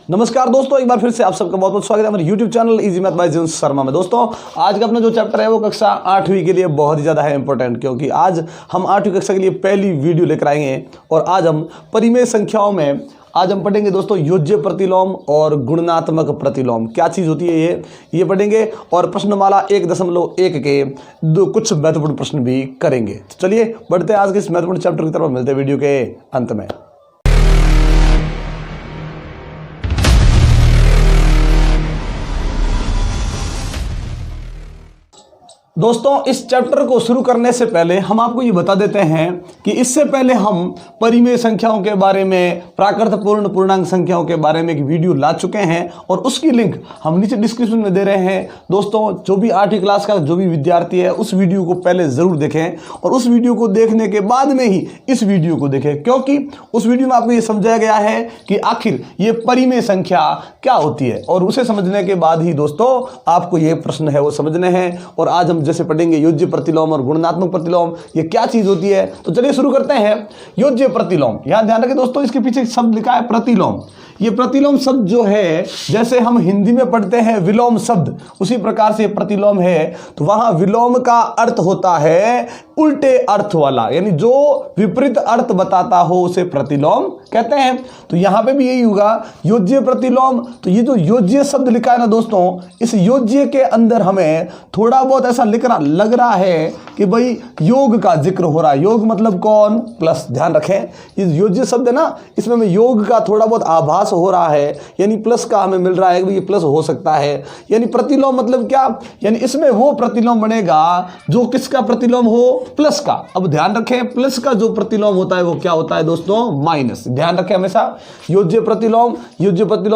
नमस्कार दोस्तों, एक बार फिर से आप सबका बहुत बहुत स्वागत है हमारे YouTube channel easy math bye जीवन शर्मा में। दोस्तों आज का अपना जो चैप्टर है वो कक्षा 8वीं के लिए बहुत ही ज़्यादा है इंपॉर्टेंट, क्योंकि आज हम 8वीं कक्षा के लिए पहली वीडियो लेकर आएंगे और आज हम परिमेय संख्याओं में आज हम पढ़ेंगे दोस्तों योज्य प्रतिलोम और गुणनात्मक प्रतिलोम क्या चीज़ होती है ये पढ़ेंगे और प्रश्नमाला 1.1 के कुछ महत्वपूर्ण प्रश्न भी करेंगे। तो चलिए बढ़ते हैं आज के इस महत्वपूर्ण चैप्टर की तरफ, मिलते हैं वीडियो के अंत में। दोस्तों इस चैप्टर को शुरू करने से पहले हम आपको ये बता देते हैं कि इससे पहले हम परिमेय संख्याओं के बारे में, प्राकृतपूर्ण पूर्णांक संख्याओं के बारे में एक वीडियो ला चुके हैं और उसकी लिंक हम नीचे डिस्क्रिप्शन में दे रहे हैं। दोस्तों जो भी 8वीं क्लास का जो भी विद्यार्थी है उस वीडियो को पहले ज़रूर देखें और उस वीडियो को देखने के बाद में ही इस वीडियो को देखें, क्योंकि उस वीडियो में आपको ये समझाया गया है कि आखिर ये परिमेय संख्या क्या होती है और उसे समझने के बाद ही दोस्तों आपको ये प्रश्न है वो समझने हैं। और आज हम जैसे पढ़ेंगे योज्य प्रतिलोम और गुणात्मक प्रतिलोम ये क्या चीज होती है। तो चलिए शुरू करते हैं। योज्य प्रतिलोम, यहां ध्यान रखें दोस्तों, इसके पीछे एक शब्द लिखा है प्रतिलोम। ये प्रतिलोम शब्द जो है जैसे हम हिंदी में पढ़ते हैं विलोम शब्द, उसी प्रकार से प्रतिलोम है। तो वहां विलोम का अर्थ होता है उल्टे अर्थ वाला, यानी जो विपरीत अर्थ बताता हो उसे प्रतिलोम कहते हैं। तो यहां पे भी यही होगा योज्य प्रतिलोम। तो ये जो योज्य शब्द लिखा है ना दोस्तों, इस योज्य के अंदर हमें थोड़ा बहुत ऐसा लग रहा है कि भाई योग का जिक्र हो रहा है। योग मतलब कौन? प्लस। ध्यान रखें इस योज्य शब्द है ना, इसमें हमें योग का थोड़ा बहुत आभास हो रहा है, यानी प्लस का हमें मिल रहा है कि ये प्लस हो सकता है। यानी प्रतिलोम मतलब क्या? यानी इसमें वो प्रतिलोम बनेगा जो किसका प्रतिलोम हो? प्लस का। अब ध्यान रखें प्लस का जो प्रतिलोम होता है वो क्या होता है दोस्तों? माइनस। ध्यान रखें हमेशा योज्य प्रतिलोम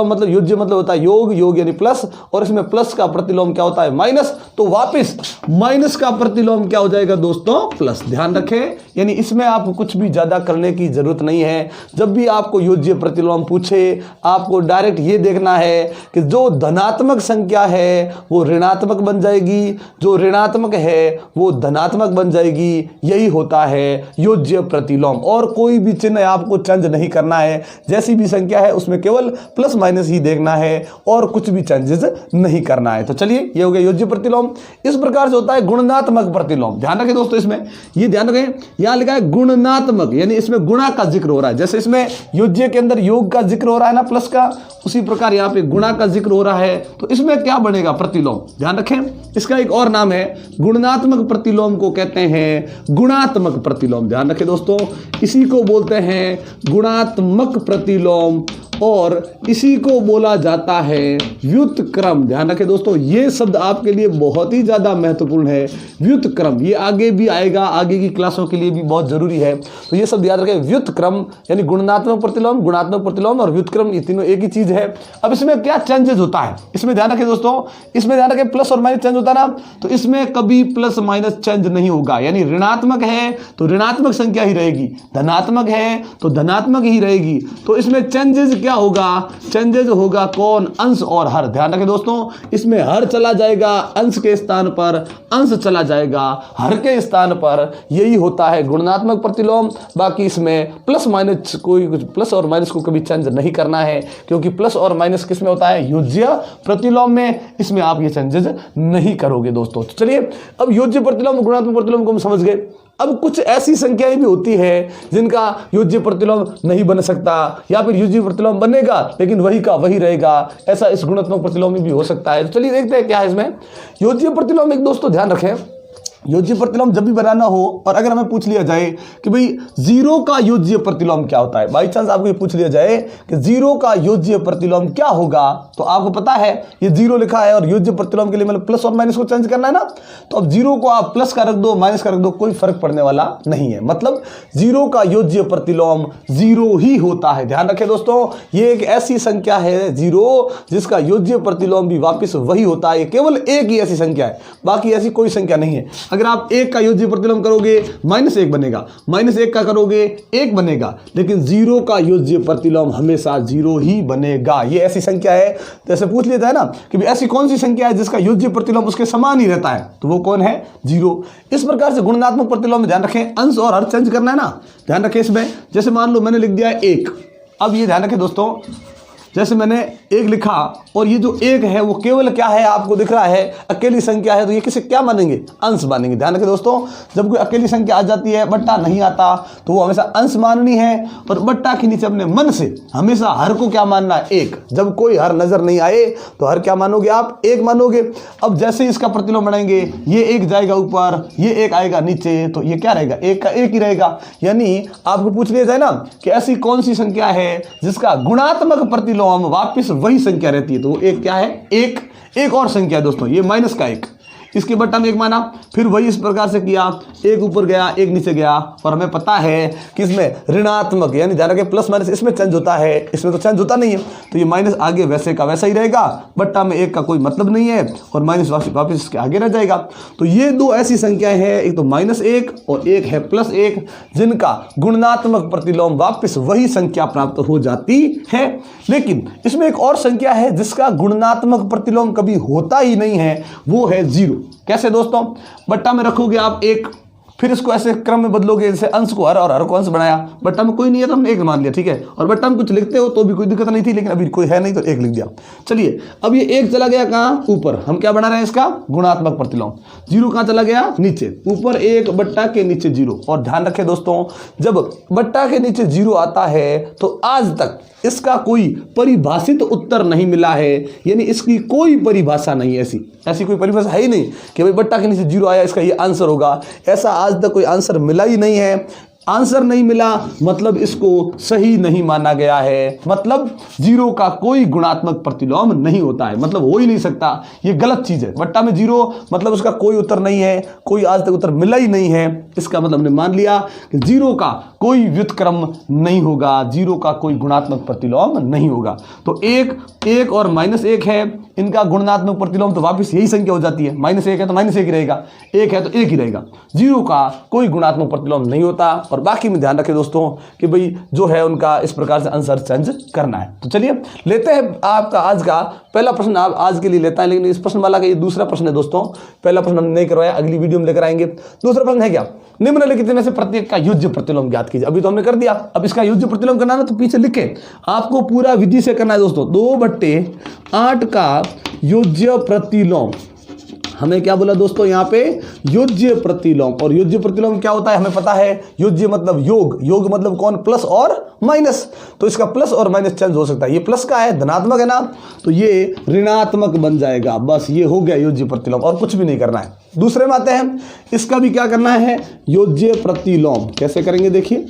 मतलब योज्य मतलब होता है योग यानी प्लस, और इसमें प्लस का प्रतिलोम क्या होता है? माइनस। तो वापस माइनस का प्रतिलोम क्या हो जाएगा दोस्तों? प्लस। ध्यान रखें यानी इसमें आपको कुछ भी ज्यादा करने की जरूरत नहीं है। जब भी आपको योज्य प्रतिलोम पूछे आपको डायरेक्ट ये देखना है कि जो धनात्मक संख्या है वो ऋणात्मक बन जाएगी, जो ऋणात्मक है वो धनात्मक बन जाएगी। यही होता है योज्य प्रतिलोम, और कोई भी चिन्ह आपको चेंज नहीं करना है। जैसी भी संख्या है उसमें केवल प्लस माइनस ही देखना है और कुछ भी चेंजेस नहीं करना है। तो चलिए ये हो गया योज्य प्रतिलोम। इस प्रकार से होता है गुणात्मक प्रतिलोम। ध्यान रखें दोस्तों, इसमें ये ध्यान रखें यहां लिखा है गुणात्मक, यानी इसमें गुणा का जिक्र हो रहा है। जैसे इसमें योज्य के अंदर योग का जिक्र हो रहा है ना प्लस का, उसी प्रकार यहां पे गुणा का जिक्र हो रहा है। तो इसमें क्या बनेगा? प्रतिलोम। ध्यान रखें इसका एक और नाम है गुणात्मक प्रतिलोम को कहते हैं गुणात्मक प्रतिलोम। ध्यान रखें दोस्तों, इसी को बोलते हैं गुणात्मक प्रतिलोम और इसी को बोला जाता है व्युत्क्रम। ध्यान रखें दोस्तों, ये शब्द आपके लिए बहुत ही ज्यादा महत्वपूर्ण है, व्युत्क्रम। ये आगे भी आएगा, आगे की क्लासों के लिए भी बहुत जरूरी है। तो ये शब्द याद रखें, व्युत्क्रम यानी गुणात्मक प्रतिलोम और व्युत्क्रम, ये तीनों एक ही चीज है। अब इसमें क्या चेंजेस होता है इसमें ध्यान रखें दोस्तों, इसमें ध्यान रखें प्लस और माइनस चेंज होता है ना, तो इसमें कभी प्लस माइनस चेंज नहीं होगा। यानी ऋणात्मक है तो ऋणात्मक संख्या ही रहेगी, धनात्मक है तो धनात्मक ही रहेगी। तो इसमें चेंजेस क्या होगा? चेंजेस होगा कौन? अंश और हर। ध्यान रखें दोस्तों, इसमें हर चला जाएगा अंश के स्थान पर, अंश चला जाएगा हर के स्थान पर। यही होता है गुणात्मक प्रतिलोम। बाकी इसमें प्लस माइनस कोई कुछ प्लस और माइनस को कभी चेंज नहीं करना है, क्योंकि प्लस और माइनस किसमें होता है? योज्य प्रतिलोम में। इसमें आप ये चेंजेस नहीं करोगे दोस्तों। तो चलिए अब योज्य प्रतिलोम गुणात्मक प्रतिलोम को हम समझ गए। अब कुछ ऐसी संख्याएं भी होती है जिनका योज्य प्रतिलोम नहीं बन सकता, या फिर योज्य प्रतिलोम बनेगा लेकिन वही का वही रहेगा। ऐसा इस गुणात्मक प्रतिलोम में भी हो सकता है। तो चलिए देखते हैं क्या है इसमें योज्य प्रतिलोम। एक दोस्तों ध्यान रखें, योज्य प्रतिलोम जब भी बनाना हो और अगर हमें पूछ लिया जाए कि भाई जीरो का योज्य प्रतिलोम क्या होता है, बाई चांस आपको ये पूछ लिया जाए कि जीरो का योज्य प्रतिलोम क्या होगा, तो आपको पता है ये जीरो लिखा है और योज्य प्रतिलोम के लिए मतलब प्लस और माइनस को चेंज करना है ना। तो अब जीरो को आप प्लस का रख दो, माइनस का रख दो, कोई फर्क पड़ने वाला नहीं है। मतलब जीरो का योज्य प्रतिलोम जीरो ही होता है। ध्यान रखें दोस्तों, ये एक ऐसी संख्या है जीरो जिसका योज्य प्रतिलोम भी वापिस वही होता है। केवल एक ही ऐसी संख्या है, बाकी ऐसी कोई संख्या नहीं है। अगर आप एक का योज्य प्रतिलोम करोगे -1 बनेगा, -1 का करोगे 1 बनेगा, लेकिन जीरो का योज्य प्रतिलोम हमेशा 0 ही बनेगा। ये ऐसी संख्या है, जैसे पूछ लेता है ना कि ऐसी कौन सी संख्या है जिसका योज्य प्रतिलोम उसके समान ही रहता है, तो वो कौन है? 0। इस प्रकार से गुणात्मक प्रतिलोम में ध्यान रखें अंश और हर चेंज करना है ना। ध्यान रखें इसमें, जैसे मान लो मैंने लिख दिया 1। अब ये ध्यान रखें दोस्तों, जैसे मैंने एक लिखा और ये जो एक है वो केवल क्या है आपको दिख रहा है, अकेली संख्या है, तो ये किसे क्या मानेंगे, अंश मानेंगे। ध्यान रखें दोस्तों, जब कोई अकेली संख्या आ जाती है, बट्टा नहीं आता, तो वो हमेशा अंश माननी है। और बट्टा के नीचे अपने मन से हमेशा हर को क्या मानना है, एक। जब कोई हर नजर नहीं आए तो हर क्या मानोगे आप, एक मानोगे। अब जैसे इसका प्रतिलोम बनाएंगे, ये एक जाएगा ऊपर, ये एक आएगा नीचे, तो ये क्या रहेगा, एक का एक ही रहेगा। यानी आपको पूछ लिया जाए ना कि ऐसी कौन सी संख्या है जिसका गुणात्मक प्रतिलोम वापस वही संख्या रहती है, तो वो एक क्या है, एक और संख्या है दोस्तों, ये माइनस का एक। इसके बट्टा में एक माना, फिर वही इस प्रकार से किया, एक ऊपर गया एक नीचे गया। और हमें पता है कि इसमें ऋणात्मक यानी ध्यान रखें प्लस माइनस इसमें चेंज होता है, इसमें तो चेंज होता नहीं है, तो ये माइनस आगे वैसे का वैसा ही रहेगा, बट्टा में एक का कोई मतलब नहीं है और माइनस वापस इसके आगे रह जाएगा। तो ये दो ऐसी संख्याएं हैं, एक तो -1 और एक है +1, जिनका गुणात्मक प्रतिलोम वापस वही संख्या प्राप्त हो जाती है। लेकिन इसमें एक और संख्या है जिसका गुणात्मक प्रतिलोम कभी होता ही नहीं है, वो है 0। कैसे दोस्तों, बट्टा में रखोगे आप एक, फिर इसको ऐसे क्रम में बदलोगे, जैसे अंश को हर और हर को अंश बनाया, बट्टा में कोई नहीं है तो हमने एक मान लिया, ठीक है। और बट्टा में कुछ लिखते हो तो भी कोई दिक्कत नहीं थी, लेकिन अभी कोई है नहीं तो एक लिख दिया। चलिए अब ये एक चला गया कहाँ, ऊपर, हम क्या बना रहे हैं इसका गुणात्मक प्रतिलोम। 0 कहाँ चला गया, नीचे, ऊपर एक, बट्टा के नीचे 0। और ध्यान रखें दोस्तों, जब बट्टा के नीचे 0 आता है तो आज तक इसका कोई परिभाषित उत्तर नहीं मिला है, यानी इसकी कोई परिभाषा नहीं है, ऐसी कोई परिभाषा है ही नहीं कि भाई बट्टा के नीचे 0 आया इसका ये आंसर होगा, ऐसा आज तक कोई आंसर मिला ही नहीं है। आंसर नहीं मिला मतलब इसको सही नहीं माना गया है, मतलब 0 का कोई गुणात्मक प्रतिलोम नहीं होता है, मतलब हो ही नहीं सकता, ये गलत चीज है। बट्टा में 0 मतलब उसका कोई उत्तर नहीं है, कोई आज तक उत्तर मिला ही नहीं है, इसका मतलब हमने मान लिया कि 0 का कोई व्युत्क्रम नहीं होगा, 0 का कोई गुणात्मक प्रतिलोम नहीं होगा। तो एक और -1 है, इनका गुणात्मक प्रतिलोम तो वापस यही संख्या हो जाती है, -1 है तो -1 ही रहेगा, 1 है तो 1 ही रहेगा। 0 का कोई गुणात्मक प्रतिलोम नहीं होता। और बाकी में ध्यान रखें दोस्तों कि भाई जो है उनका इस प्रकार से आंसर चेंज करना है। तो चलिए लेते हैं आपका आज का पहला प्रश्न, आप आज के लिए लेता है, लेकिन इस प्रश्न वाला का ये दूसरा प्रश्न है दोस्तों, पहला प्रश्न हमने नहीं करवाया, अगली वीडियो में लेकर आएंगे। दूसरा प्रश्न है क्या, निम्नलिखित में से प्रत्येक का युज्य प्रतिलोम ज्ञात कीजिए। अभी तो हमने कर दिया, अब इसका युज्य प्रतिलोम करना है तो पीछे लिखे, आपको पूरा विधि से करना है दोस्तों। 2/8 का युज्य प्रतिलोम, हमें क्या बोला दोस्तों यहाँ पे, युज्य प्रतिलोम। और युज्य प्रतिलोम क्या होता है हमें पता है, युज्य मतलब योग, योग मतलब कौन, प्लस और माइनस, तो इसका प्लस और माइनस चेंज हो सकता है। ये प्लस का है, धनात्मक है ना, तो ये ऋणात्मक बन जाएगा, बस ये हो गया युज्य प्रतिलोम, और कुछ भी नहीं करना है। दूसरे में आते हैं, इसका भी क्या करना है, युज्य प्रतिलोम। कैसे करेंगे देखिए,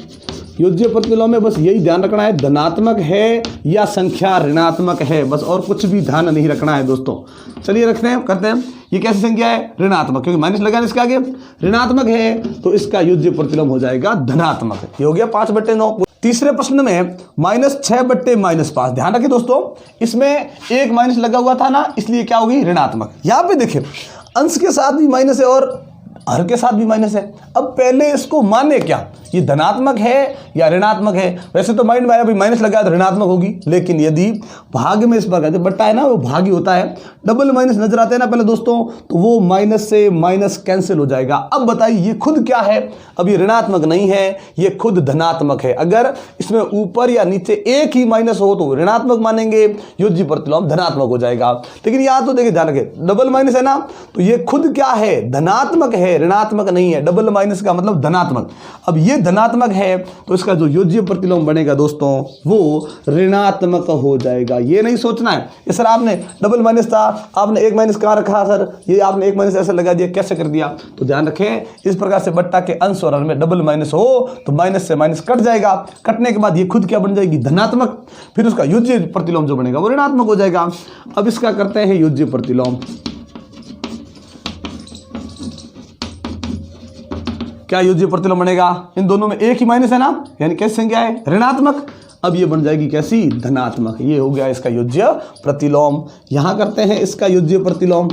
युज्य प्रतिलोम में बस यही ध्यान रखना है, धनात्मक है या संख्या ऋणात्मक है, बस और कुछ भी ध्यान नहीं रखना है दोस्तों। चलिए रखते हैं, करते हैं। ये कैसी संख्या है, ऋणात्मक, क्योंकि माइनस लगा इसके आगे, ऋणात्मक है तो इसका युज्य प्रतिलोम हो जाएगा धनात्मक। ये हो गया 5/9। तीसरे प्रश्न में -6/-5, ध्यान रखिए दोस्तों, इसमें एक माइनस लगा हुआ था ना, इसलिए क्या होगी, ऋणात्मक। यहाँ पे देखिए अंश के साथ भी माइनस है और हर के साथ भी माइनस है। अब पहले इसको माने क्या, ये धनात्मक है या ऋणात्मक है। वैसे तो माइंड में आया भाई माइनस लगा तो ऋणात्मक होगी, लेकिन यदि भाग में इस प्रकार बट्टा है ना, वो भागी होता है, डबल माइनस नजर आते हैं ना पहले दोस्तों, तो वो माइनस से माइनस कैंसिल हो जाएगा। अब बताइए ये खुद क्या है, अब ये ऋणात्मक नहीं है, ये खुद धनात्मक है। अगर इसमें ऊपर या नीचे एक ही माइनस हो तो ऋणात्मक मानेंगे, युज्य प्रतिलोम धनात्मक हो जाएगा। लेकिन यहाँ तो देखिए ध्यान रखें, डबल माइनस है ना, तो ये खुद क्या है, धनात्मक है, ऋणात्मक नहीं है। डबल माइनस का मतलब धनात्मक। अब ये धनात्मक है तो इसका जो युज्य प्रतिलोम बनेगा दोस्तों वो ऋणात्मक हो जाएगा। ये नहीं सोचना है ये सर आपने डबल माइनस था, आपने एक माइनस कहाँ रखा सर, ये आपने एक माइनस ऐसे लगा दिया, कैसे कर दिया। तो ध्यान रखें, इस प्रकार से बट्टा के अंश और हर में डबल माइनस हो तो माइनस से माइनस कट जाएगा, कटने के बाद ये खुद क्या बन जाएगी, धनात्मक, फिर उसका युज्य प्रतिलोम जो बनेगा वो ऋणात्मक हो जाएगा। अब इसका करते हैं युज्य प्रतिलोम। क्या युज्य प्रतिलोम बनेगा, इन दोनों में एक ही माइनस है ना, यानी कैसी संख्या है, ऋणात्मक। अब ये बन जाएगी कैसी, धनात्मक। ये हो गया इसका युज्य प्रतिलोम। यहां करते हैं इसका युज्य प्रतिलोम।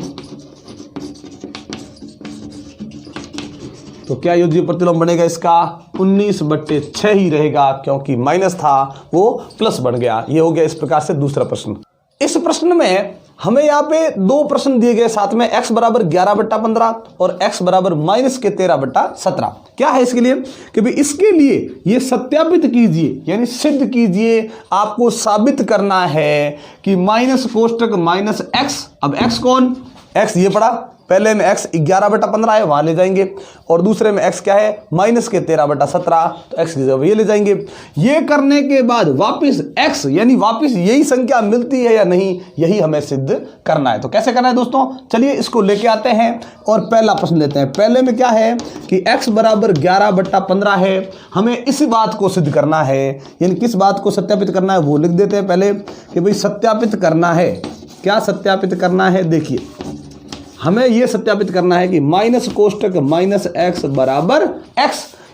तो क्या युज्य प्रतिलोम बनेगा इसका, 19/6 ही रहेगा, क्योंकि माइनस था वो प्लस बन गया। ये हो गया इस प्रकार से दूसरा प्रश्न। इस प्रश्न में हमें यहाँ पे दो प्रश्न दिए गए साथ में, x बराबर 11/15 और x बराबर -13/17। क्या है इसके लिए कि भाई इसके लिए ये सत्यापित कीजिए यानी सिद्ध कीजिए, आपको साबित करना है कि माइनस कोष्टक माइनस x, अब x कौन, x ये पड़ा, पहले में x 11/15 है वहां ले जाएंगे और दूसरे में x क्या है -13/17, तो x की जगह ये ले जाएंगे। ये करने के बाद वापस x यानी वापस यही संख्या मिलती है या नहीं, यही हमें सिद्ध करना है। तो कैसे करना है दोस्तों, चलिए इसको लेके आते हैं और पहला प्रश्न लेते हैं। पहले में क्या है कि x बराबर 11/15 है, हमें इस बात को सिद्ध करना है, यानी किस बात को सत्यापित करना है वो लिख देते हैं पहले कि भाई सत्यापित करना है। क्या सत्यापित करना है, देखिए हमें यह सत्यापित करना है कि माइनस कोष्टक माइनस x बराबर x,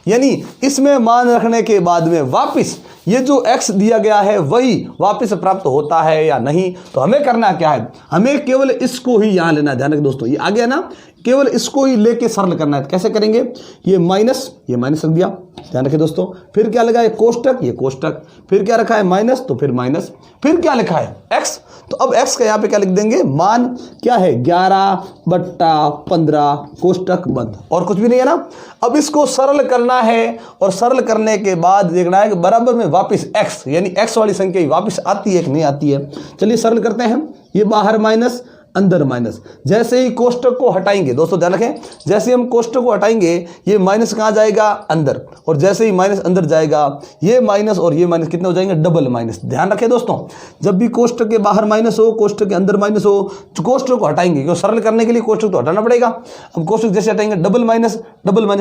यानी इसमें मान रखने के बाद में वापस ये जो x दिया गया है वही वापस प्राप्त होता है या नहीं। तो हमें करना क्या है, हमें केवल इसको ही यहां लेना है। ध्यान रखें दोस्तों, ये आ गया ना, केवल इसको ही लेके सरल करना है। कैसे करेंगे, ये माइनस रख दिया, ध्यान रखें दोस्तों, फिर क्या लगा है कोष्टक, ये कोष्टक, फिर क्या रखा है माइनस, तो फिर माइनस, फिर क्या लिखा है x। तो अब x का यहाँ पे क्या लिख देंगे, मान क्या है 11/15 कोष्टक बंद, और कुछ भी नहीं है ना। अब इसको सरल करना है और सरल करने के बाद देखना है कि बराबर में वापस x यानी x वाली संख्या वापस आती है कि नहीं आती है। चलिए सरल करते हैं, ये बाहर माइनस अंदर माइनस, जैसे ही कोष्टक को हटाएंगे दोस्तों ध्यान रखें, जैसे हम कोष्टक को हटाएंगे ये माइनस कहाँ जाएगा अंदर, और जैसे ही माइनस अंदर जाएगा ये माइनस और ये माइनस कितने हो जाएंगे, डबल माइनस। ध्यान रखें दोस्तों, जब भी कोष्टक के बाहर माइनस हो कोष्टक के अंदर माइनस हो, तो कोष्टक को हटाएंगे क्योंकि सरल करने के लिए कोष्टक तो हटाना पड़ेगा। अब कोष्टक जैसे हटाएंगे डबल माइनस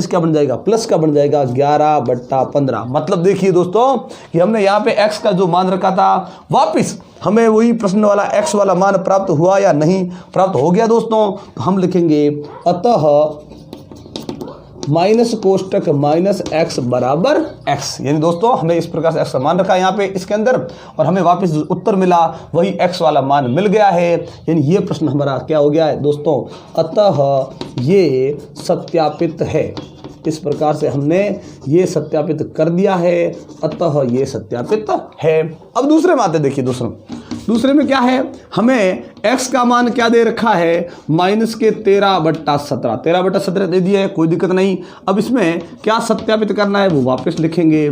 क्या बन जाएगा, प्लस का बन जाएगा 11/15। मतलब देखिए दोस्तों कि हमने यहाँ पे x का जो मान रखा था वापिस हमें वही प्रश्न वाला x वाला मान प्राप्त हुआ या नहीं, प्राप्त हो गया दोस्तों। तो हम लिखेंगे अतः माइनस कोष्टक माइनस x बराबर x, यानी दोस्तों हमें इस प्रकार से x का मान रखा है यहाँ पे इसके अंदर और हमें वापस उत्तर मिला वही x वाला मान मिल गया है, यानी ये प्रश्न हमारा क्या हो गया है दोस्तों, अतः ये सत्यापित है। इस प्रकार से हमने ये सत्यापित कर दिया है, अतः ये सत्यापित है। अब दूसरे में आते देखिए, दूसरे में क्या है, हमें x का मान क्या दे रखा है, -13/17, 13/17 दे दिया है, कोई दिक्कत नहीं। अब इसमें क्या सत्यापित करना है वो वापस लिखेंगे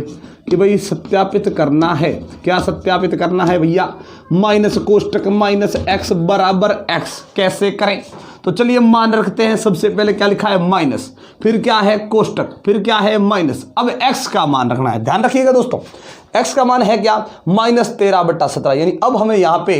कि भाई सत्यापित करना है, क्या सत्यापित करना है भैया, माइनस कोष्टक माइनस x बराबर x। कैसे करें, तो चलिए मान रखते हैं, सबसे पहले क्या लिखा है माइनस, फिर क्या है कोष्टक, फिर क्या है माइनस। अब x का मान रखना है, ध्यान रखिएगा दोस्तों, x का मान है क्या -13/17, यानी अब हमें यहाँ पे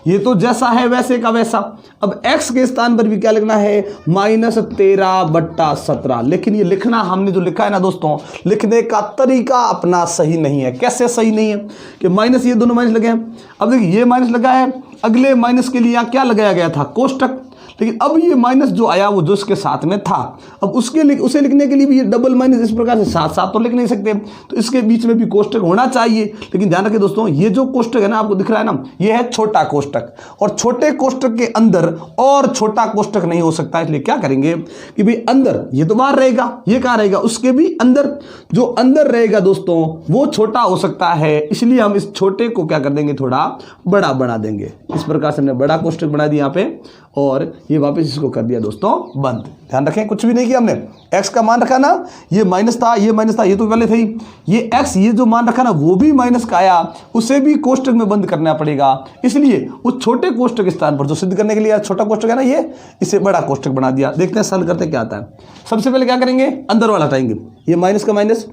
ये तो जैसा है वैसे का वैसा, अब x के स्थान पर भी क्या लिखना है -13/17। लेकिन ये लिखना हमने जो लिखा है ना दोस्तों, लिखने का तरीका अपना सही नहीं है। कैसे सही नहीं है कि माइनस, ये दोनों माइनस लगे हैं, अब देखिए ये माइनस लगा है, अगले माइनस के लिए क्या लगाया गया था कोष्टक, लेकिन अब ये माइनस जो आया वो जो इसके साथ में था, अब उसे लिखने के लिए भी ये डबल माइनस इस प्रकार से साथ साथ तो लिख नहीं सकते, तो इसके बीच में भी कोष्टक होना चाहिए। लेकिन ध्यान रखिए दोस्तों, ये जो कोष्टक है ना आपको दिख रहा है ना, ये है छोटा कोष्टक, और छोटे कोष्टक के अंदर और छोटा कोष्टक नहीं हो सकता। इसलिए क्या करेंगे कि भाई अंदर ये तो बाहर रहेगा, ये कहाँ रहेगा, उसके भी अंदर, जो अंदर रहेगा दोस्तों वो छोटा हो सकता है, इसलिए हम इस छोटे को क्या कर देंगे, थोड़ा बड़ा बना देंगे। इस प्रकार से हमने बड़ा कोष्टक बना दिया यहाँ पे और ये वापस इसको कर दिया दोस्तों बंद। ध्यान रखें कुछ भी नहीं किया हमने, x का मान रखा ना, ये माइनस था, ये माइनस था, ये तो पहले थे ही, ये x ये जो मान रखा ना वो भी माइनस का आया, उसे भी कोष्टक में बंद करना पड़ेगा। इसलिए उस छोटे कोष्टक के स्थान पर जो सिद्ध करने के लिए छोटा कोष्टक है ना, ये इसे बड़ा कोष्टक बना दिया। देखते हैं सरल करते क्या आता है। सबसे पहले क्या करेंगे, अंदर वाला हटाएंगे, ये माइनस का माइनस,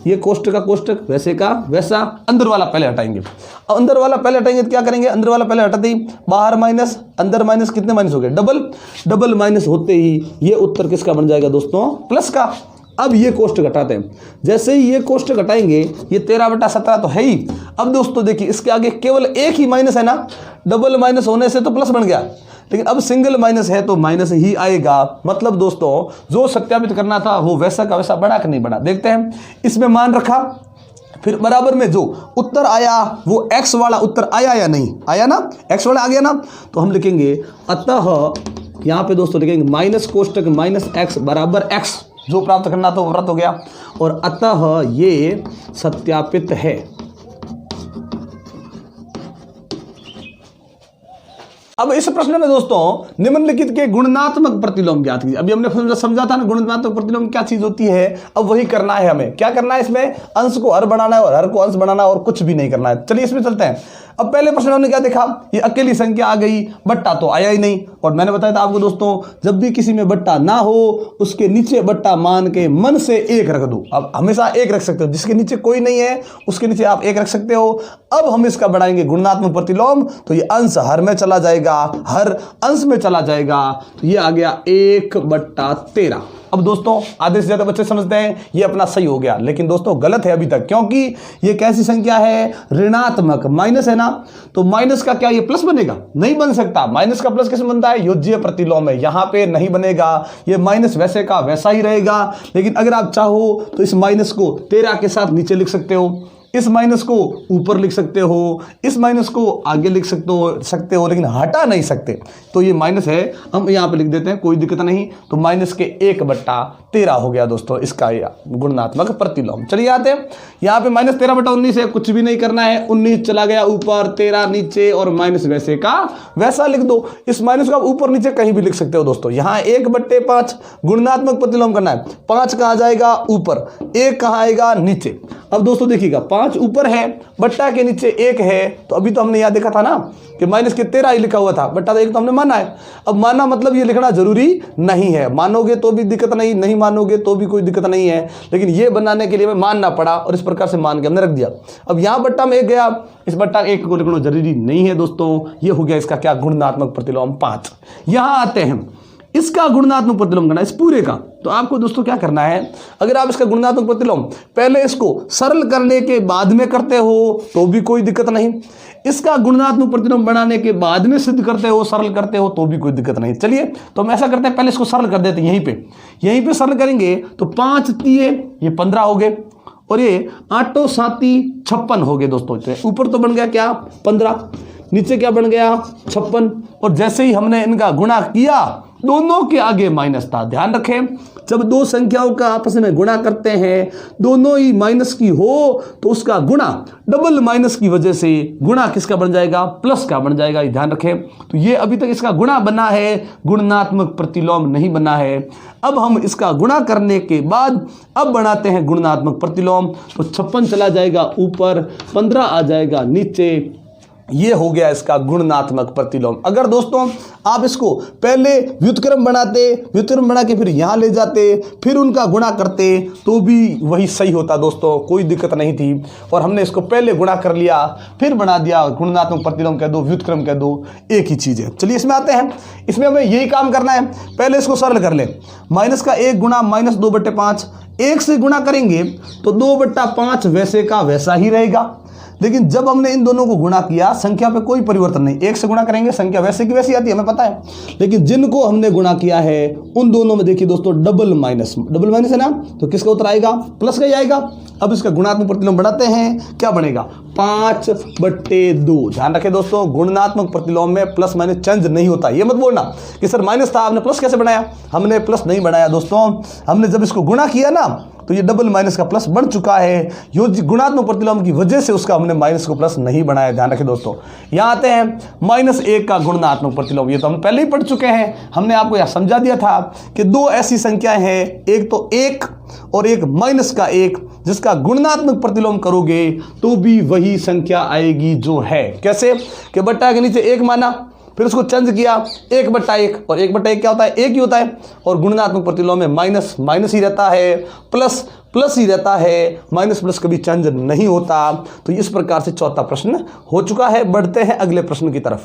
ये कोष्टक का कोष्टक, वैसे का वैसा, अंदर वाला पहले हटाएंगे। अंदर वाला पहले हटाएंगे तो क्या करेंगे, अंदर वाला पहले हटाते ही बाहर माइनस अंदर माइनस, कितने माइनस हो गए, डबल माइनस होते ही ये उत्तर किसका बन जाएगा दोस्तों, प्लस का। अब ये कोष्टक हटाते हैं, जैसे ही ये कोष्टक हटाएंगे ये 13/17 तो है ही। अब दोस्तों देखिए इसके आगे केवल एक ही माइनस है ना, डबल माइनस होने से तो प्लस बन गया, लेकिन अब सिंगल माइनस है तो माइनस ही आएगा। मतलब दोस्तों जो सत्यापित करना था वो वैसा का वैसा बड़ा कि नहीं बड़ा। देखते हैं, इसमें मान रखा, फिर बराबर में जो उत्तर आया वो x वाला उत्तर आया या नहीं आया ना, x वाला आ गया ना, तो हम लिखेंगे अतः, यहाँ पे दोस्तों लिखेंगे माइनस कोष्टक माइनस x बराबर x, जो प्राप्त करना था वो प्राप्त हो गया, और अतः ये सत्यापित है। अब इस प्रश्न में दोस्तों निम्नलिखित के गुणात्मक प्रतिलोम ज्ञात कीजिए। अभी हमने समझा था ना गुणात्मक प्रतिलोम क्या चीज होती है। अब वही करना है, हमें क्या करना है, इसमें अंश को हर बनाना है और हर को अंश बनाना है और कुछ भी नहीं करना है। चलिए इसमें चलते हैं। अब पहले प्रश्न में हमने क्या देखा, ये अकेली संख्या आ गई, बट्टा तो आया ही नहीं। और मैंने बताया था आपको दोस्तों, जब भी किसी में बट्टा ना हो उसके नीचे बट्टा मान के मन से एक रख दो। अब हमेशा एक रख सकते हो, जिसके नीचे कोई नहीं है उसके नीचे आप एक रख सकते हो। अब हम इसका बनाएंगे गुणात्मक प्रतिलोम, तो ये अंश हर में चला जाएगा, हर अंश में चला जाएगा, तो ये आ गया 1/13। अब दोस्तों आधे से ज्यादा बच्चे समझते हैं ये अपना सही हो गया, लेकिन दोस्तों गलत है अभी तक, क्योंकि ये कैसी संख्या है, ऋणात्मक, माइनस है ना। तो माइनस का क्या ये प्लस बनेगा, नहीं बन सकता। माइनस का प्लस कैसे बनता है, योज्य प्रतिलोम है, यहां पे नहीं बनेगा। ये माइनस वैसे का वैसा ही रहेगा। लेकिन अगर आप चाहो तो इस माइनस को 13 के साथ नीचे लिख सकते हो, इस माइनस को ऊपर लिख सकते हो, इस माइनस को आगे लिख सकते हो, लेकिन हटा नहीं सकते। तो ये माइनस है, हम यहाँ पे लिख देते हैं, कोई दिक्कत नहीं। तो माइनस के 1/13 हो गया दोस्तों इसका गुणात्मक प्रतिलोम। चलिए आते हैं यहाँ पे -13/19 है, कुछ भी नहीं करना है। 19 चला गया ऊपर, 13 नीचे, और माइनस वैसे का वैसा लिख दो। इस माइनस को आप ऊपर नीचे कहीं भी लिख सकते हो दोस्तों। यहाँ 1/5 गुणात्मक प्रतिलोम करना है। 5 कहाँ जाएगा, ऊपर, 1 कहाँ आएगा, नीचे। अब दोस्तों देखिएगा, 5 ऊपर है, बट्टा के नीचे 1 है, तो अभी तो हमने यहाँ देखा था ना कि माइनस के 13 ही लिखा हुआ था, बट्टा तो 1 तो हमने माना है। अब माना मतलब ये लिखना जरूरी नहीं है, मानोगे तो भी दिक्कत नहीं, नहीं मानोगे तो भी कोई दिक्कत नहीं है, लेकिन ये बनाने के लिए हमें मानना पड़ा और इस प्रकार से मान के हमने रख दिया। अब यहाँ बट्टा में 1 गया, इस बट्टा 1 को लिखना जरूरी नहीं है दोस्तों। ये हो गया इसका क्या, गुणात्मक प्रतिलोम 5। यहाँ आते हैं, इसका गुणात्मक प्रतिलोम करना इस पूरे का। तो आपको दोस्तों क्या करना है, अगर आप इसका गुणात्मक प्रतिलोम पहले इसको सरल करने के बाद में करते हो तो भी कोई दिक्कत नहीं, इसका गुणात्मक प्रतिलोम बनाने के बाद में सिद्ध करते हो, सरल करते हो तो भी कोई दिक्कत नहीं। चलिए तो हम ऐसा करते हैं, पहले इसको सरल कर देते हैं। यहीं पे सरल करेंगे तो 5 तिये ये 15 हो गए, और ये 8 7 56 हो गए दोस्तों। ऊपर तो बन गया क्या, 15, नीचे क्या बन गया, 56। और जैसे ही हमने इनका गुणा किया, दोनों के आगे माइनस था। ध्यान रखें, जब दो संख्याओं का आपस में गुणा करते हैं, दोनों ही माइनस की हो, तो उसका गुणा डबल माइनस की वजह से गुणा किसका बन जाएगा, प्लस का बन जाएगा। ये ध्यान रखें। तो ये अभी तक इसका गुणा बना है, गुणात्मक प्रतिलोम नहीं बना है। अब हम इसका गुणा करने के बाद अब बनाते हैं गुणात्मक प्रतिलोम। तो 56 चला जाएगा ऊपर, 15 आ जाएगा नीचे। ये हो गया इसका गुणात्मक प्रतिलोम। अगर दोस्तों आप इसको पहले व्युत्क्रम बनाते, व्युत्क्रम बना के फिर यहाँ ले जाते, फिर उनका गुणा करते, तो भी वही सही होता दोस्तों, कोई दिक्कत नहीं थी। और हमने इसको पहले गुणा कर लिया, फिर बना दिया, गुणात्मक प्रतिलोम कह दो, व्युत्क्रम कह दो, एक ही चीज़ है। चलिए इसमें आते हैं। इसमें हमें यही काम करना है, पहले इसको सरल कर लें। माइनस का 1 गुणा -2/5, 1 से गुणा करेंगे तो 2/5 वैसे का वैसा ही रहेगा। लेकिन जब हमने इन दोनों को गुणा किया, संख्या पे कोई परिवर्तन नहीं, 1 से गुणा करेंगे संख्या वैसे की वैसी आती है, हमें पता है। लेकिन जिनको हमने गुणा किया है उन दोनों में देखिए दोस्तों डबल माइनस है ना, तो किसका उत्तर आएगा, प्लस का ही आएगा। अब इसका गुणात्मक प्रतिलोम बनाते हैं, क्या बनेगा, 5/2। ध्यान रखें दोस्तों, गुणात्मक प्रतिलोम में प्लस माइनस चेंज नहीं होता। ये मत बोलना कि सर माइनस था आपने प्लस कैसे बनाया, हमने प्लस नहीं बनाया दोस्तों। हमने जब इसको गुणा किया ना, तो ये डबल माइनस का प्लस बन चुका है। यो गुणात्मक प्रतिलोम की वजह से उसका हमने माइनस को प्लस नहीं बनाया। ध्यान रखें दोस्तों। यहाँ आते हैं -1 का गुणात्मक प्रतिलोम। ये तो हम पहले ही पढ़ चुके हैं, हमने आपको यह समझा दिया था कि दो ऐसी संख्याएं हैं, एक तो 1 और एक -1, जिसका गुणात्मक प्रतिलोम करोगे तो भी वही संख्या आएगी जो है। कैसे कि बट्टा के नीचे 1 माना, फिर उसको चेंज किया 1/1, और 1/1 क्या होता है, 1 ही होता है। और गुणात्मक प्रतिलोम में माइनस ही रहता है, प्लस ही रहता है, माइनस प्लस कभी चेंज नहीं होता। तो इस प्रकार से चौथा प्रश्न हो चुका है। बढ़ते हैं अगले प्रश्न की तरफ।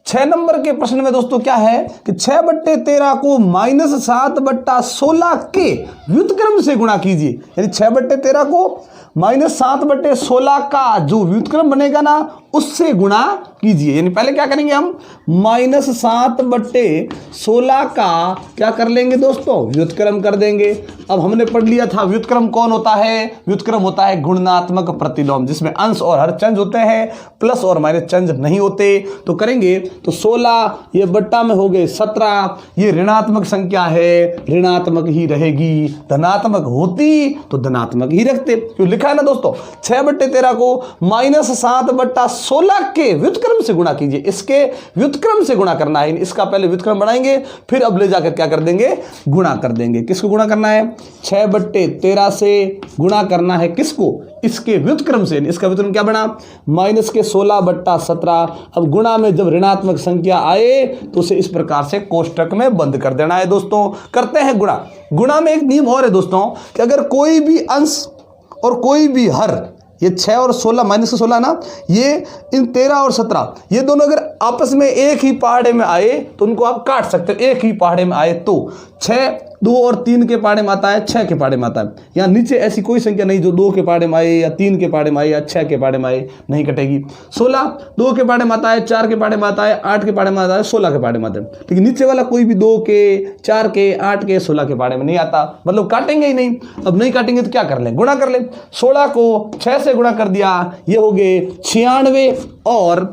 6 नंबर के प्रश्न में दोस्तों क्या है कि 6/13 को -7/16 के व्युत्क्रम से गुणा कीजिए। यानी 6/13 को -7/16 का जो व्युत्क्रम बनेगा ना, उससे गुणा कीजिए। यानी पहले क्या करेंगे हम, -7/16 का क्या कर लेंगे दोस्तों, व्युत्क्रम कर देंगे। अब हमने पढ़ लिया था व्युत्क्रम कौन होता है, व्युत्क्रम होता है गुणात्मक प्रतिलोम, जिसमें अंश और हर चेंज होते हैं, प्लस और माइनस चेंज नहीं होते। तो करेंगे तो 16 ये बट्टा में हो गए 17, ये ऋणात्मक संख्या है, ऋणात्मक ही रहेगी। धनात्मक होती तो धनात्मक ही रखते। क्यों लिखा है ना दोस्तों, 6/13 को -7/16 16 के व्युत्क्रम से गुणा कीजिए, इसके व्युत्क्रम से गुणा करना है, इसका पहले व्युत्क्रम बनाएंगे फिर अब ले जाकर क्या कर देंगे, गुणा कर देंगे। किसको गुणा करना है, 6/13 से गुणा करना है किसको, इसके व्युत्क्रम से। इसका व्युत्क्रम क्या बना, माइनस के 16/17। अब गुणा में जब ऋणात्मक संख्या आए तो उसे इस प्रकार से कोष्टक में बंद कर देना है। दोस्तों करते हैं गुणा। गुणा में एक नियम और है दोस्तों कि अगर कोई भी अंश और कोई भी हर, ये 6 और 16 माइनस के 16 ना, ये इन 13 और 17 ये दोनों अगर आपस में एक ही पहाड़े में आए तो उनको आप काट सकते हो। एक ही पहाड़े में आए तो 6 2 और 3 के पहाड़े में आता है, 6 के पहाड़े में आता है। यहाँ नीचे ऐसी कोई संख्या नहीं जो 2 के पहाड़े में आए या 3 के पहाड़े में आए या 6 के पहाड़े में आए, नहीं कटेगी। 16 2 के पहाड़े में आता है, 4 के पहाड़े में आता है, 8 के पहाड़े में आता है, 16 के पहाड़े में आता है। लेकिन नीचे वाला कोई भी 2 के 4 के 8 के 16 के पहाड़े में नहीं आता, मतलब काटेंगे ही नहीं। अब नहीं काटेंगे तो क्या कर लें, गुणा कर लें। 16 को 6 से गुणा कर दिया, ये हो गए 96 और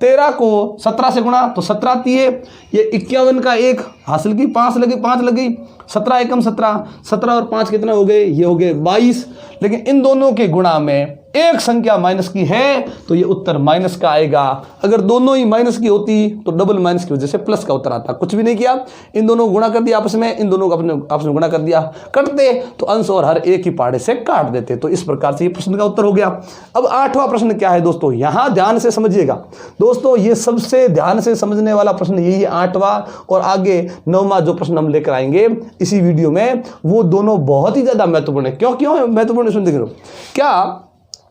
13 को 17 से गुणा तो 17 आती है। ये 51 का 1 हासिल की, 5 लग गई 17 एकम 17, 17 और 5 कितने हो गए, ये हो गए 22। लेकिन इन दोनों के गुणा में एक संख्या माइनस की है तो ये उत्तर माइनस का आएगा। अगर दोनों ही माइनस की होती तो डबल माइनस की वजह से प्लस का उत्तर आता। कुछ भी नहीं किया, इन दोनों को गुणा कर दिया आपस में, इन दोनों को अपने आपस में गुणा कर दिया। कटते तो अंश और हर एक ही पहाड़े से काट देते। तो इस प्रकार से ये प्रश्न का उत्तर हो गया। अब 8वां प्रश्न क्या है दोस्तों, यहां ध्यान से समझिएगा दोस्तों, ये सबसे ध्यान से समझने वाला प्रश्न यही है 8वां, और आगे 9वां जो प्रश्न हम लेकर आएंगे इसी वीडियो में, वो दोनों बहुत ही ज्यादा महत्वपूर्ण है। क्यों महत्वपूर्ण, सुन देखो, क्या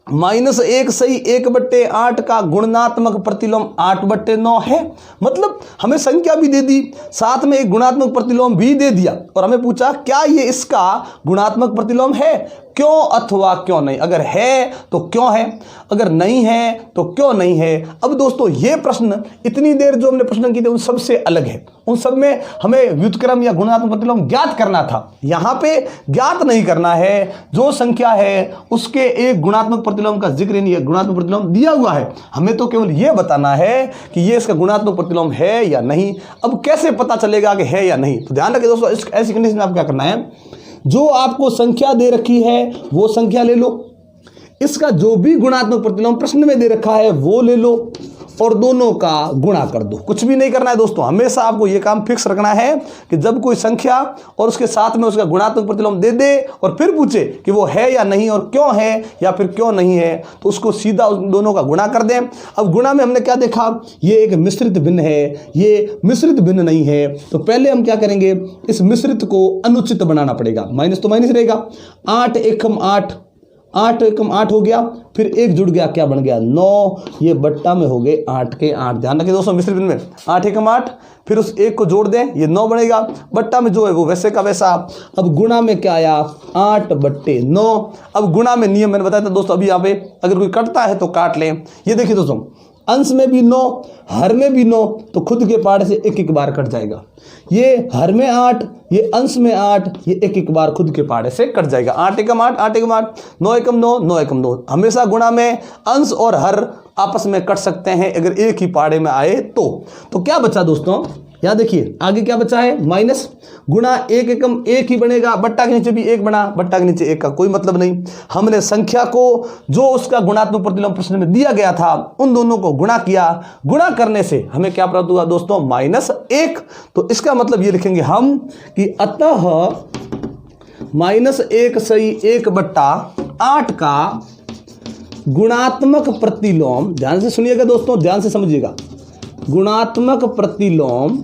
-1 सही 1/8 का गुणात्मक प्रतिलोम 8/9 है। मतलब हमें संख्या भी दे दी, साथ में एक गुणात्मक प्रतिलोम भी दे दिया, और हमें पूछा क्या ये इसका गुणात्मक प्रतिलोम है, क्यों अथवा क्यों नहीं। अगर है तो क्यों है, अगर नहीं है तो क्यों नहीं है। अब दोस्तों ये प्रश्न, इतनी देर जो हमने प्रश्न किए थे उन सबसे अलग है। उन सब में हमें व्युत्क्रम या गुणात्मक प्रतिलोम ज्ञात करना था, यहाँ पे ज्ञात नहीं करना है। जो संख्या है उसके एक गुणात्मक प्रतिलोम का जिक्र नहीं है, गुणात्मक प्रतिलोम दिया हुआ है, हमें तो केवल यह बताना है कि ये इसका गुणात्मक प्रतिलोम है या नहीं। अब कैसे पता चलेगा कि है या नहीं, तो ध्यान रखिए दोस्तों, ऐसी कंडीशन में आप क्या करना है, जो आपको संख्या दे रखी है वो संख्या ले लो, इसका जो भी गुणात्मक प्रतिलोम प्रश्न में दे रखा है वो ले लो और दोनों का गुणा कर दो। कुछ भी नहीं करना है दोस्तों, हमेशा आपको ये काम फिक्स रखना है कि जब कोई संख्या और उसके साथ में उसका गुणात्मक प्रतिलोम दे दे और फिर पूछे कि वो है या नहीं और क्यों है या फिर क्यों नहीं है, तो उसको सीधा उन दोनों का गुणा कर दें। अब गुणा में हमने क्या देखा, ये एक मिश्रित भिन्न है, ये मिश्रित भिन्न नहीं है। तो पहले हम क्या करेंगे, इस मिश्रित को अनुचित बनाना पड़ेगा। माइनस तो माइनस रहेगा, 8 एकम 8, 8 एकम 8 हो गया, फिर एक जुड़ गया, क्या बन गया 9, ये बट्टा में हो गए 8 के 8। ध्यान रखिए दोस्तों, मिश्रित भिन्न में 8 एकम 8, फिर उस एक को जोड़ दें, ये 9 बनेगा, बट्टा में जो है वो वैसे का वैसा। अब गुणा में क्या आया, 8/9। अब गुणा में नियम मैंने बताया था दोस्तों, अभी यहाँ पे अगर कोई कटता है तो काट लें। ये देखिए दोस्तों, अंश में भी 9, हर में भी 9, तो खुद के पहाड़े से एक एक बार कट जाएगा। ये हर में 8, ये अंश में 8, ये एक एक बार खुद के पहाड़े से कट जाएगा। 8 एकम 8, 8 एकम 8, 9 एकम 9, 9 एकम 9। हमेशा गुणा में अंश और हर आपस में कट सकते हैं अगर एक ही पहाड़े में आए तो क्या बचा दोस्तों, यहाँ देखिए आगे क्या बचा है, माइनस गुणा 1 एकम 1 ही बनेगा, बट्टा के नीचे भी 1 बना, बट्टा के नीचे 1 का कोई मतलब नहीं। हमने संख्या को जो उसका गुणात्मक प्रतिलोम प्रश्न में दिया गया था उन दोनों को गुणा किया, गुणा करने से हमें क्या प्राप्त हुआ दोस्तों, -1। तो इसका मतलब ये लिखेंगे हम कि अतः -1 सही 1/8 का गुणात्मक प्रतिलोम, ध्यान से सुनिएगा दोस्तों, ध्यान से समझिएगा, गुणात्मक प्रतिलोम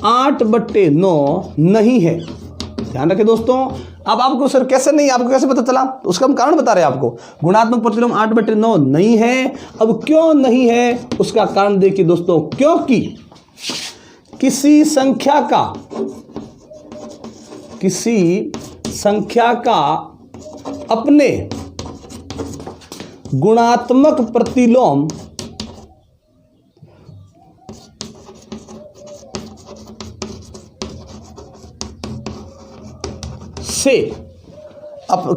8/9 नहीं है। ध्यान रखें दोस्तों। अब आपको सर कैसे नहीं, आपको कैसे पता चला, तो उसका हम कारण बता रहे हैं आपको। गुणात्मक प्रतिलोम 8/9 नहीं है। अब क्यों नहीं है उसका कारण देखिए दोस्तों, क्योंकि किसी संख्या का अपने गुणात्मक प्रतिलोम से,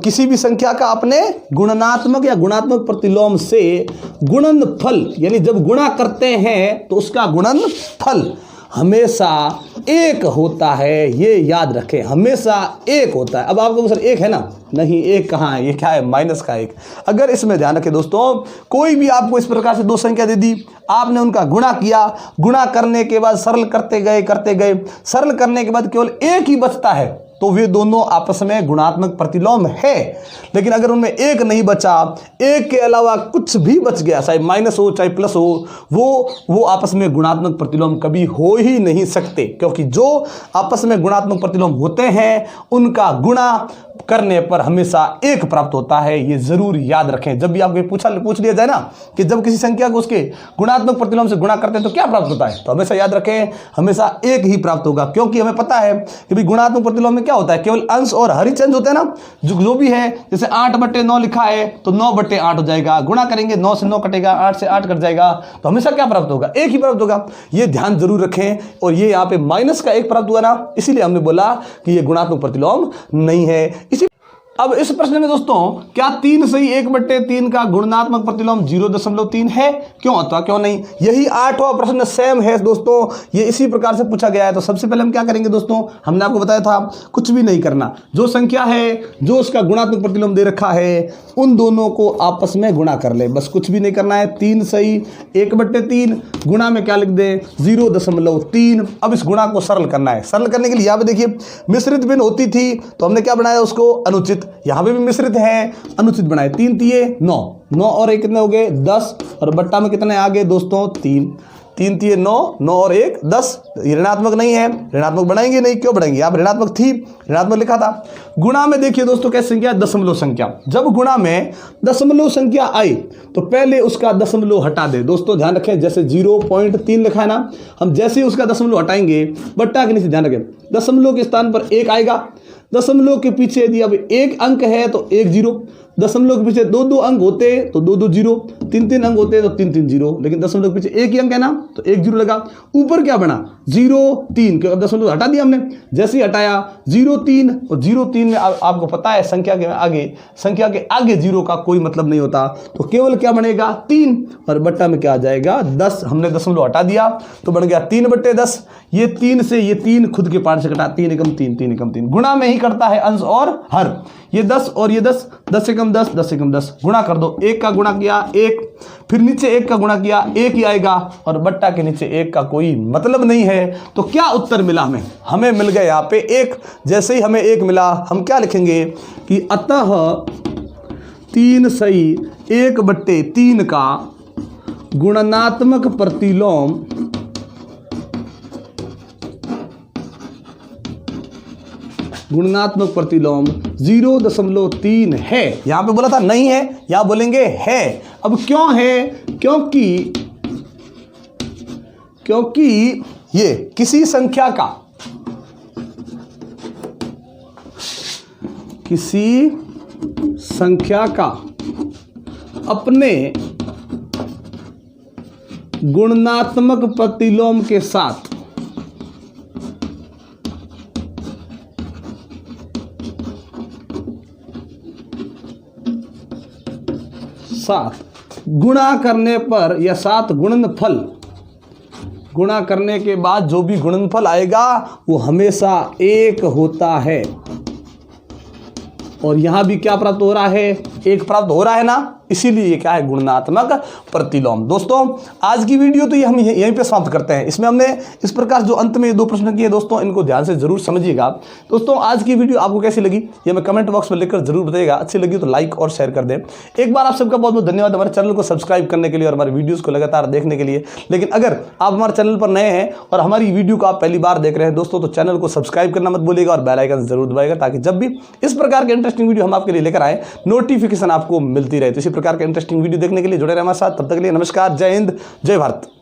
किसी भी संख्या का अपने गुणनात्मक या गुणात्मक प्रतिलोम से गुणनफल, यानी जब गुणा करते हैं तो उसका गुणनफल हमेशा एक होता है, ये याद रखें, हमेशा एक होता है। अब आपको सर एक है ना, नहीं एक कहाँ है, ये क्या है, माइनस का एक। अगर इसमें ध्यान रखें दोस्तों, कोई भी आपको इस प्रकार से दो संख्या दे दी, आपने उनका गुणा किया, गुणा करने के बाद सरल करते गए, सरल करने के बाद केवल एक ही बचता है, तो वे दोनों आपस में गुणात्मक प्रतिलोम है। लेकिन अगर उनमें एक नहीं बचा, एक के अलावा कुछ भी बच गया, चाहे माइनस हो चाहे प्लस हो, वो आपस में गुणात्मक प्रतिलोम कभी हो ही नहीं सकते, क्योंकि जो आपस में गुणात्मक प्रतिलोम होते हैं उनका गुणा करने पर हमेशा एक प्राप्त होता है। ये जरूर याद रखें। जब भी आपको पूछ लिया जाए ना कि जब किसी संख्या को उसके गुणात्मक प्रतिलोम से गुणा करते हैं तो क्या प्राप्त होता है, तो हमेशा याद रखें, हमेशा एक ही प्राप्त होगा। क्योंकि हमें पता है कि भाई गुणात्मक प्रतिलोम में क्या होता है, केवल अंश और हर ही चेंज होते हैं ना। जो भी है, जैसे 8/9 लिखा है तो 9/8 हो जाएगा, गुणा करेंगे 9 से 9 कटेगा, 8 से 8 कट जाएगा, तो हमेशा क्या प्राप्त होगा, एक ही प्राप्त होगा। ये ध्यान जरूर रखें। और ये यहाँ पे माइनस का एक प्राप्त हुआ ना, इसीलिए हमने बोला कि ये गुणात्मक प्रतिलोम नहीं है। अब इस प्रश्न में दोस्तों, क्या 3 सही 1/3 का गुणात्मक प्रतिलोम 0.3 है? क्यों होता, क्यों नहीं? यही 8वां प्रश्न सेम है दोस्तों, ये इसी प्रकार से पूछा गया है। तो सबसे पहले हम क्या करेंगे दोस्तों, हमने आपको बताया था कुछ भी नहीं करना, जो संख्या है जो उसका गुणात्मक प्रतिलोम दे रखा है उन दोनों को आपस में गुणा कर ले, बस कुछ भी नहीं करना है। 3 सही 1/3 गुणा में क्या लिख दे, 0.3। अब इस गुणा को सरल करना है। सरल करने के लिए यहाँ पे देखिए मिश्रित भिन्न होती थी तो हमने क्या बनाया उसको, अनुचित। यहां पे भी मिश्रित है, अनुचित बनाए। 3 तिये 9 और 1 कितने हो गए, 10। और बट्टा में कितने आ गए दोस्तों, 3 तिये 9 और 1 10। ऋणात्मक नहीं है, ऋणात्मक बढ़ाएंगे नहीं, क्यों बढ़ाएंगे, आप ऋणात्मक थी, ऋणात्मक लिखा था। गुणा में देखिए दोस्तों कैसे संख्या, दशमलव संख्या। जब गुणा में दशमलव संख्या आई तो पहले उसका दशमलव हटा दे। दोस्तों ध्यान रखें, जैसे 0.3 लिखा है ना, हम जैसे ही उसका दशमलव हटाएंगे, बट्टा के नीचे ध्यान रखें, दशमलव के स्थान पर 1 आएगा। दशमलव के पीछे यदि अब 1 अंक है तो 1 0, दशमलव के पीछे 2 अंक होते तो 2 0, 3 अंक होते तो 3 0, लेकिन दशमलव के पीछे एक ही अंक है ना तो 1 0 लगा। ऊपर क्या बना, 0 3, क्योंकि दशमलव हटा दिया हमने। जैसे ही हटाया 0 3, और 0 3 में आपको पता है संख्या के आगे 0 का कोई मतलब नहीं होता, तो केवल क्या बनेगा, 3, और बट्टा में क्या आ जाएगा, 10। हमने दशमलव हटा दिया तो बन गया 3/10। ये 3 से ये 3 खुद के पार्ट से कटा, 3 एकम 3। गुणा में ही करता है अंश और हर। ये 10 और ये 10, 10 एकम 10, 10 एकम 10, गुणा कर दो। 1 का गुणा किया 1, फिर नीचे 1 का गुणा किया 1 ही आएगा, और बट्टा के नीचे 1 का कोई मतलब नहीं है। तो क्या उत्तर मिला हमें मिल गया यहाँ पे 1। जैसे ही हमें 1 मिला, हम क्या लिखेंगे कि अतः 3 सही 1/3 का गुणात्मक प्रतिलोम गुणात्मक प्रतिलोम 0.3 है। यहां पे बोला था नहीं है, यहां बोलेंगे है। अब क्यों है, क्योंकि ये किसी संख्या का अपने गुणात्मक प्रतिलोम के साथ गुणा करने पर या साथ गुणनफल, गुणा करने के बाद जो भी गुणनफल आएगा वो हमेशा 1 होता है। और यहां भी क्या प्राप्त हो रहा है, 1 प्राप्त हो रहा है ना, इसीलिए ये क्या है, गुणात्मक प्रतिलोम। दोस्तों आज की वीडियो तो ये हम यहीं पे समाप्त करते हैं। इसमें हमने इस प्रकार जो अंत में 2 प्रश्न किए दोस्तों, इनको ध्यान से जरूर समझिएगा। दोस्तों आज की वीडियो आपको कैसी लगी ये हमें कमेंट बॉक्स में लिखकर जरूर बताइएगा। अच्छी लगी तो लाइक और शेयर कर दें। एक बार आप सबका बहुत बहुत धन्यवाद हमारे चैनल को सब्सक्राइब करने के लिए और हमारी वीडियोज़ को लगातार देखने के लिए। लेकिन अगर आप हमारे चैनल पर नए हैं और हमारी वीडियो को आप पहली बार देख रहे हैं दोस्तों, तो चैनल को सब्सक्राइब करना मत भूलिएगा और बेल आइकन जरूर दबाइएगा, ताकि जब भी इस प्रकार के इंटरेस्टिंग वीडियो हम आपके लिए लेकर आए नोटिफिकेशन आपको मिलती रहे। तो इसी प्रकार के इंटरेस्टिंग वीडियो देखने के लिए जुड़े रहे हमारे साथ। तब तक के लिए नमस्कार, जय हिंद, जय भारत।